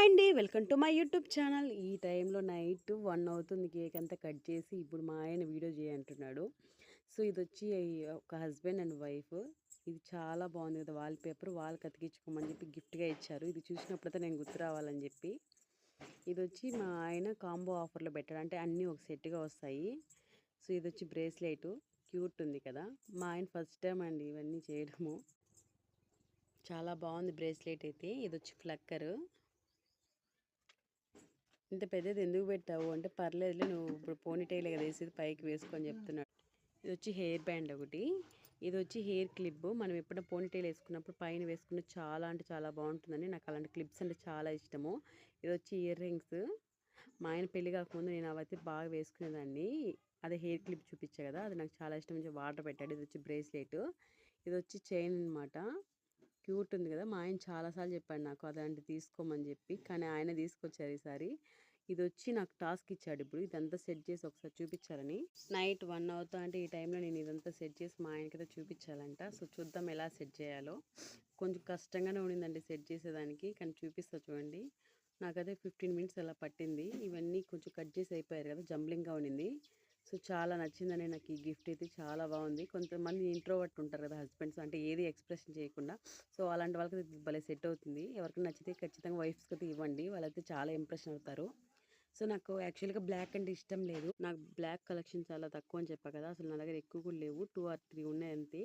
అండి. Welcome to my YouTube channel. ఈ టైంలో నైట్ 1 అవుతుంది. కేక్ అంతా కట్ చేసి ఇప్పుడు మా ఆయన వీడియో చేయంటున్నాడు. సో, ఇదొచ్చి ఒక హస్బెండ్ అండ్ వైఫ్. ఇది చాలా బాగుంది కదా! వాల్‌పేపర్ వాళ్ళకి అతికించుకోమని చెప్పి గిఫ్ట్‌గా ఇచ్చారు. ఇది చూసినప్పుడైతే నేను గుర్తు రావాలని చెప్పి. ఇదొచ్చి మా ఆయన కాంబో ఆఫర్‌లో పెట్టాడు. అంటే అన్నీ ఒక సెట్‌గా వస్తాయి. So, ఇదొచ్చి bracelet. క్యూట్ ఉంది కదా! మా ఆయన ఫస్ట్ టైమ్ అండి ఇవన్నీ చేయడము. చాలా బాగుంది బ్రేస్లెట్ అయితే. ఇదొచ్చి ఫ్లక్కరు. ఇంత పెద్దది ఎందుకు పెట్టావు అంటే, పర్లేదులే నువ్వు ఇప్పుడు పోనీటైలే కదా వేసేది, పైకి వేసుకో అని చెప్తున్నాడు. ఇది వచ్చి హెయిర్ బ్యాండ్ ఒకటి. ఇది వచ్చి హెయిర్ క్లిప్. మనం ఎప్పుడైనా పోనీటైల్ వేసుకున్నప్పుడు పైన వేసుకున్న చాలా అంటే చాలా బాగుంటుందని నాకు అలాంటి క్లిప్స్ అంటే చాలా ఇష్టము. ఇది వచ్చి ఇయర్ రింగ్స్. మా ఆయన పెళ్లి కాకముందు నేను అవైతే బాగా వేసుకునేదాన్ని. అదే హెయిర్ క్లిప్ చూపించా కదా, అది నాకు చాలా ఇష్టం. మంచి వాటర్ పెట్టాడు. ఇది వచ్చి బ్రేస్లెట్. ఇది వచ్చి చైన్ అనమాట. క్యూట్ ఉంది కదా! మా ఆయన చాలాసార్లు చెప్పాడు నాకు అలాంటివి తీసుకోమని చెప్పి. కానీ ఆయన తీసుకొచ్చారు ఈసారి. ఇదొచ్చి నాకు టాస్క్ ఇచ్చాడు ఇప్పుడు. ఇదంతా సెట్ చేసి ఒకసారి చూపించాలని. నైట్ 1 అవుతా అంటే ఈ టైంలో నేను ఇదంతా సెట్ చేసి మా ఆయనకైతే చూపించాలంట. సో, చూద్దాం ఎలా సెట్ చేయాలో. కొంచెం కష్టంగానే ఉండిందండి సెట్ చేసేదానికి. కానీ చూపిస్తా చూడండి. నాకైతే 15 మినిట్స్ అలా పట్టింది. ఇవన్నీ కొంచెం కట్ చేసి అయిపోయారు కదా! జంబ్లింగ్‌గా ఉండింది. సో, చాలా నచ్చిందండి నాకు ఈ గిఫ్ట్ అయితే. చాలా బాగుంది. కొంతమంది ఇంట్రోవర్ట్ ఉంటారు కదా హస్బెండ్స్, అంటే ఏది ఎక్స్‌ప్రెషన్ చేయకుండా. సో, అలాంటి వాళ్ళకి ఇది భలే సెట్ అవుతుంది. ఎవరికైనా నచ్చితే ఖచ్చితంగా వైఫ్స్‌కి అయితే ఇవ్వండి. వాళ్ళైతే చాలా ఇంప్రెషన్ అవుతారు. సో, నాకు యాక్చువల్‌గా బ్లాక్ అంటే ఇష్టం లేదు. నాకు బ్లాక్ కలెక్షన్ చాలా తక్కువ అని చెప్పా కదా! అసలు నా దగ్గర ఎక్కువ కూడా లేవు. 2 ఆర్ 3 ఉన్నాయి అంతే.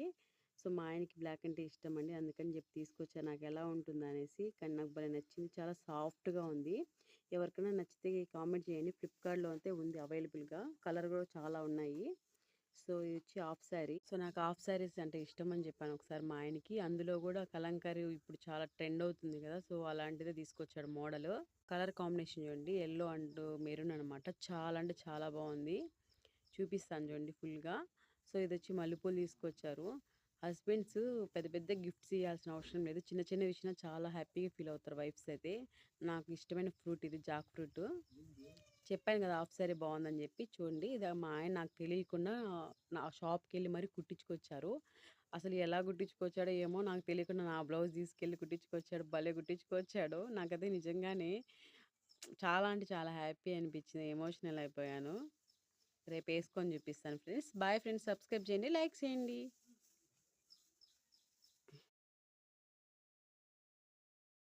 సో, మా ఆయనకి బ్లాక్ అంటే ఇష్టమండి. అందుకని చెప్పి తీసుకొచ్చా నాకెలా ఉంటుందనేసి. కానీ నాకు భలే నచ్చింది. చాలా సాఫ్ట్‌గా ఉంది. ఎవరికైనా నచ్చితే కామెంట్ చేయండి. ఫ్లిప్‌కార్ట్‌లో అయితే ఉంది అవైలబుల్‌గా. కలర్ కూడా చాలా ఉన్నాయి. సో, ఇది వచ్చి హాఫ్ శారీ. సో, నాకు హాఫ్ శారీస్ అంటే ఇష్టమని చెప్పాను ఒకసారి మా ఆయనకి. అందులో కూడా కలంకారీ ఇప్పుడు చాలా ట్రెండ్ అవుతుంది కదా! సో, అలాంటిదే తీసుకొచ్చాడు మోడలు. కలర్ కాంబినేషన్ చూడండి. యెల్లో అండ్ మెరూన్ అనమాట. చాలా అంటే చాలా బాగుంది. చూపిస్తాను చూడండి ఫుల్‌గా. సో, ఇదొచ్చి మల్లెపూలు తీసుకొచ్చారు. హస్బెండ్స్ పెద్ద పెద్ద గిఫ్ట్స్ ఇయ్యాల్సిన అవసరం లేదు. చిన్న చిన్నవి ఇచ్చినా చాలా హ్యాపీగా ఫీల్ అవుతారు వైఫ్స్ అయితే. నాకు ఇష్టమైన ఫ్రూట్ ఇది జాక్ ఫ్రూట్. చెప్పాను కదా హాఫ్ సారీ బాగుందని చెప్పి. చూడండి ఇది మా ఆయన నాకు తెలియకుండా నా షాప్‌కెళ్ళి మరి కుట్టించుకొచ్చారు. అసలు ఎలా కుట్టించుకొచ్చాడో ఏమో నాకు తెలియకుండా నా బ్లౌజ్ తీసుకెళ్ళి కుట్టించుకొచ్చాడు. భలే కుట్టించుకొచ్చాడు. నాకైతే నిజంగానే చాలా అంటే చాలా హ్యాపీ అనిపించింది. ఎమోషనల్ అయిపోయాను. రేపు వేసుకొని చూపిస్తాను ఫ్రెండ్స్. Boy friends. సబ్స్క్రైబ్ చేయండి. లైక్ చేయండి.